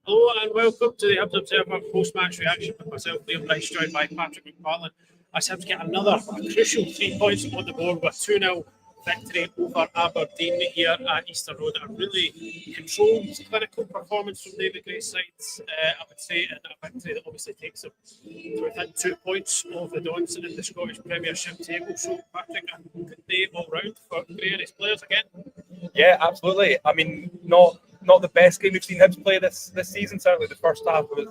Hello and welcome to the Hibs Observer post-match reaction with myself, Liam Bryce, joined by Patrick McPartlin. As Hibs get another crucial 3 points on the board with 2-0 victory over Aberdeen here at Easter Road. A really controlled, clinical performance from David Gray's side, I would say, and a victory that obviously takes them to within 2 points of the Dons in the Scottish Premiership table. So, Patrick, a good day all round for Gray and his players again. Yeah, absolutely. I mean, not the best game we've seen Hibs play this season. Certainly the first half was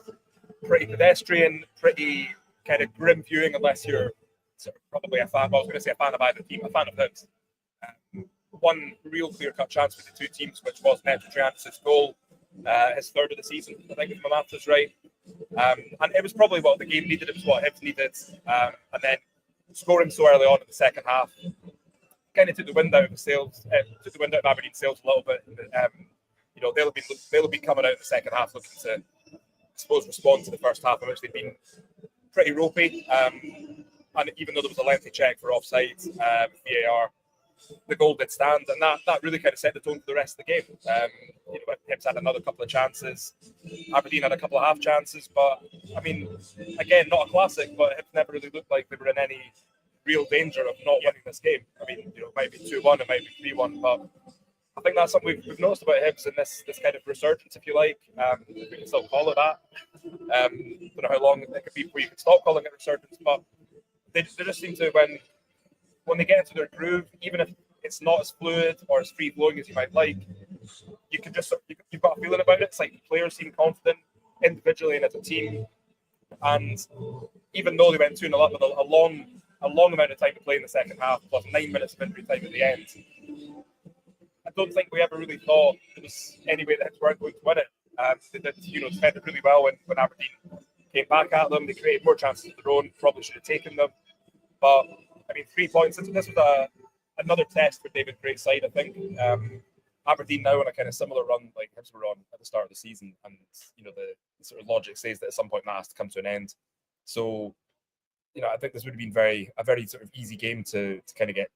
pretty pedestrian, pretty kind of grim viewing, unless you're sort of probably a fan. Well, I was going to say a fan of either team, a fan of Hibs. One real clear-cut chance for the two teams, which was Nectar Triantis' goal, his third of the season, I think, if my math is right. And it was probably what the game needed. It was what Hibs needed. And then scoring so early on in the second half kind of took the wind out of the sails, took the wind out of Aberdeen's sails a little bit. They'll be coming out in the second half looking to, I suppose, respond to the first half in which they've been pretty ropey. And even though there was a lengthy check for offside, VAR, the goal did stand, and that really kind of set the tone for the rest of the game. Hibs had another couple of chances. Aberdeen had a couple of half chances, but I mean, again, not a classic, but Hibs never really looked like they were in any real danger of not winning this game. I mean, it might be 2-1, it might be 3-1, but I think that's something we've noticed about Hibs in this kind of resurgence, if you like. We can still call it that. Don't know how long it could be before you can stop calling it resurgence, but they just seem to, when they get into their groove, even if it's not as fluid or as free-flowing as you might like, you've got a feeling about it. It's like the players seem confident individually and as a team. And even though they went 2-0 up with a long amount of time to play in the second half, plus 9 minutes of injury time at the end, I don't think we ever really thought there was any way that Hibs weren't going to win it. They did, defended really well when Aberdeen came back at them. They created more chances of their own, probably should have taken them. But, I mean, 3 points. This was another test for David Gray's side, I think. Aberdeen now on a kind of similar run like Hibs were on at the start of the season. And, the sort of logic says that at some point that has to come to an end. So, I think this would have been a very sort of easy game to kind of get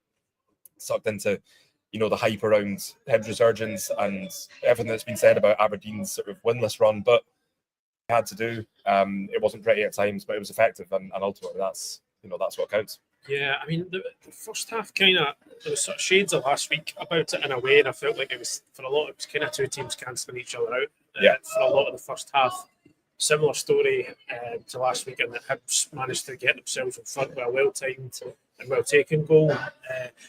sucked into, the hype around Hibs resurgence and everything that's been said about Aberdeen's sort of winless run. But it had to do. It wasn't pretty at times, but it was effective, and ultimately that's what counts. Yeah, I mean, the first half there was sort of shades of last week about it in a way, and I felt like it was kind of two teams cancelling each other out for a lot of the first half. Similar story to last week, and that Hibs managed to get themselves in front with a well-timed and well-taken goal.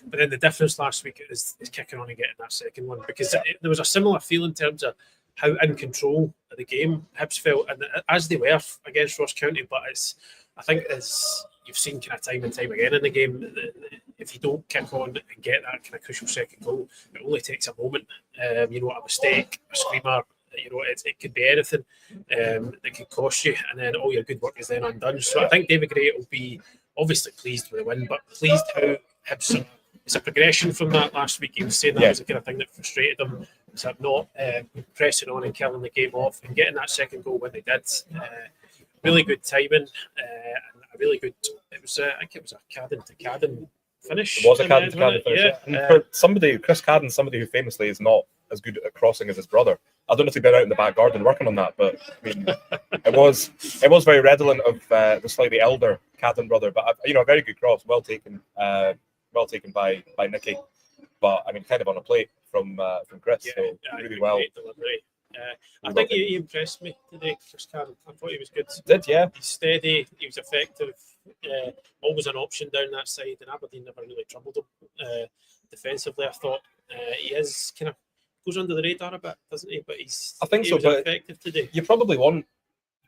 But then the difference last week is kicking on and getting that second one, because there was a similar feel in terms of how in control of the game Hibs felt, and as they were against Ross County. But I think as you've seen kind of time and time again in the game, if you don't kick on and get that kind of crucial second goal, it only takes a moment. A mistake, a screamer. It could be anything that could cost you, and then all your good work is then undone. So I think David Gray will be obviously pleased with the win, but pleased how Hibs, it's a progression from that last week. He was saying that was the kind of thing that frustrated them, was that not pressing on and killing the game off and getting that second goal when they did. Really good timing and a really good. I think it was a Cadden to Cadden finish. It was a Cadden to Cadden finish. And for somebody, Chris Cadden, somebody who famously is not as good at crossing as his brother. I don't know if he'd been out in the back garden working on that, but I mean, it was very redolent of the slightly elder Cadden brother. But a very good cross, well taken by Nicky. But I mean, kind of on a plate from Chris. Really well. I think he impressed me today, Chris Cadden. I thought he was good. Did, yeah. He's steady. He was effective. Always an option down that side, and Aberdeen never really troubled him defensively. I thought he is kind of goes under the radar a bit, doesn't he? But he was effective today. You probably want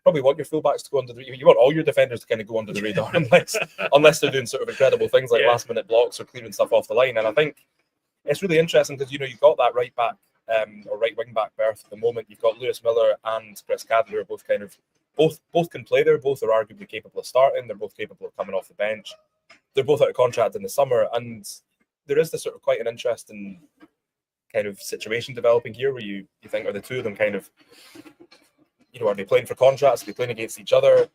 your fullbacks to go under the radar. You want all your defenders to kind of go under the radar unless they're doing sort of incredible things like last minute blocks or clearing stuff off the line. And I think it's really interesting because you've got that right back or right wing back berth at the moment. You've got Lewis Miller and Chris Cadden, who are both kind of both can play there. Both are arguably capable of starting. They're both capable of coming off the bench. They're both out of contract in the summer, and there is this sort of quite an interesting kind of situation developing here where you think, are the two of them kind of, are they playing for contracts? Are they playing against each other?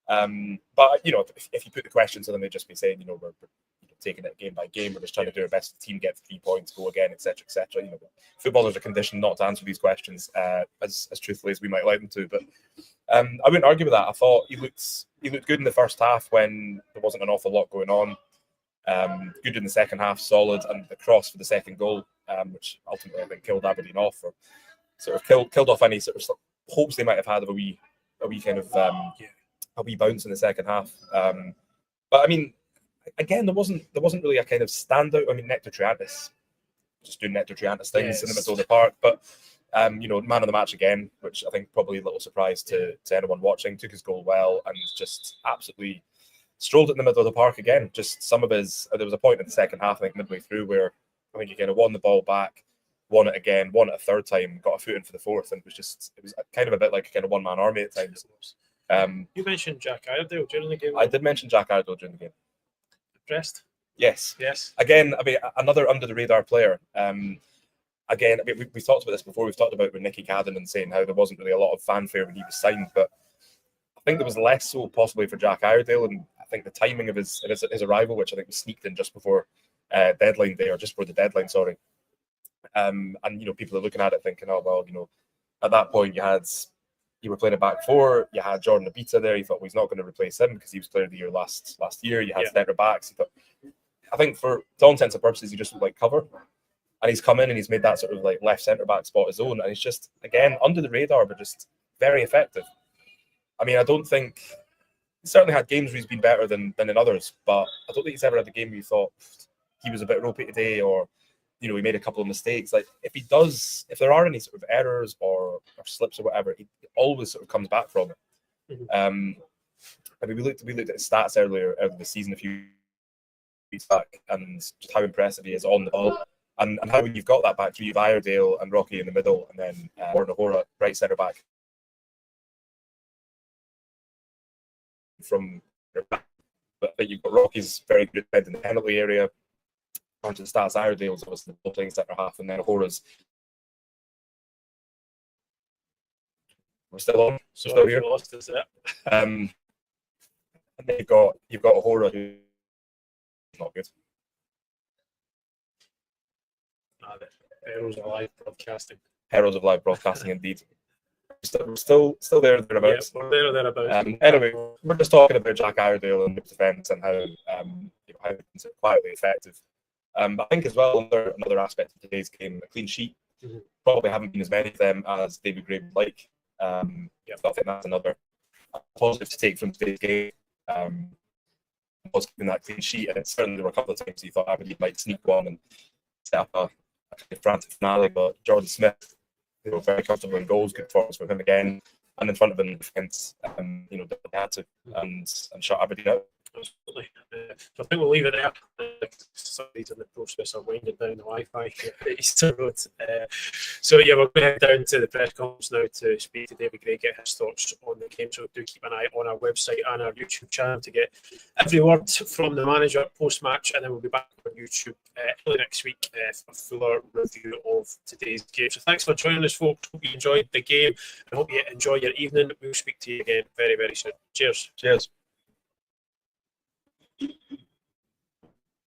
But if you put the question to them, they'd just be saying, taking it game by game. We're just trying to do our best for the team, get 3 points, go again, etc., etc. You know, footballers are conditioned not to answer these questions as truthfully as we might like them to. But I wouldn't argue with that. I thought he looked good in the first half when there wasn't an awful lot going on. Good in the second half, solid, and the cross for the second goal, which ultimately I think killed Aberdeen off, or sort of killed off any sort of hopes they might have had of a wee kind of a wee bounce in the second half. But I mean, again, there wasn't really a kind of standout. I mean, Nectar Triantis just doing Nectar Triantis things in the middle of the park, but you know, man of the match again, which I think probably a little surprise to anyone watching. Took his goal well and just absolutely strolled it in the middle of the park again. Just some of his. There was a point in the second half, I think midway through, where I think he kind of won the ball back, won it again, won it a third time, got a foot in for the fourth, and it was kind of a bit like a kind of one-man army at times. You mentioned Jack Iredale during the game. I did mention Jack Iredale during the game. Impressed? Yes. Again, I mean, another under-the-radar player. Again, I mean, we talked about this before. We've talked about with Nicky Cadden and saying how there wasn't really a lot of fanfare when he was signed, but I think there was less so possibly for Jack Iredale, and I think the timing of his arrival, which I think was sneaked in just before deadline day, or just before the deadline, sorry. And you know, people are looking at it thinking, oh well, you know, at that point you were playing a back four, you had Jordan Abita there, you thought, well, he's not going to replace him because he was player of the year last year. You had centre backs. I think for all intents and purposes, he just looked like cover. And he's come in and he's made that sort of like left centre back spot his own. And he's just, again, under the radar, but just very effective. I mean, I don't think he's certainly had games where he's been better than in others, but I don't think he's ever had a game where you thought he was a bit ropey today, or you know, he made a couple of mistakes. Like if there are any sort of errors or slips or whatever, he always sort of comes back from it. Mm-hmm. I mean, we looked at his stats earlier of the season a few weeks back, and just how impressive he is on the ball, and how when you've got that back, you've Iredale and Rocky in the middle, and then Warren O'Hora right centre back from your back. But I think you've got Rocky's very good in the penalty area. Onto the stats, Iredale's obviously the playing centre half, and then O'Hora's. We're still on. So still here. Lost, is it? And then you've got O'Hora, who's not good. Heroes of live broadcasting. Heroes of live broadcasting, indeed. We're still there thereabouts. Yeah, we're there or thereabouts. Anyway, we're just talking about Jack Iredale and Hibs defence and how he's quietly effective. I think as well, another aspect of today's game, a clean sheet. Mm-hmm. Probably haven't been as many of them as David Gray would like. I think that's another positive to take from today's game. Was keeping that clean sheet, and certainly there were a couple of times you thought Aberdeen might sneak one and set up a frantic finale, but Jordan Smith, very comfortable in goals, good performance from him again, and in front of him in defence, they had to and shut Aberdeen out. Absolutely. So I think we'll leave it there. Somebody's in the process of winding down the Wi-Fi at Easter Road. So we're going to head down to the press conference now to speak to David Gray, get his thoughts on the game. So do keep an eye on our website and our YouTube channel to get every word from the manager post-match, and then we'll be back on YouTube early next week for a fuller review of today's game. So thanks for joining us, folks. Hope you enjoyed the game and hope you enjoy your evening. We'll speak to you again very, very soon. Cheers. Cheers.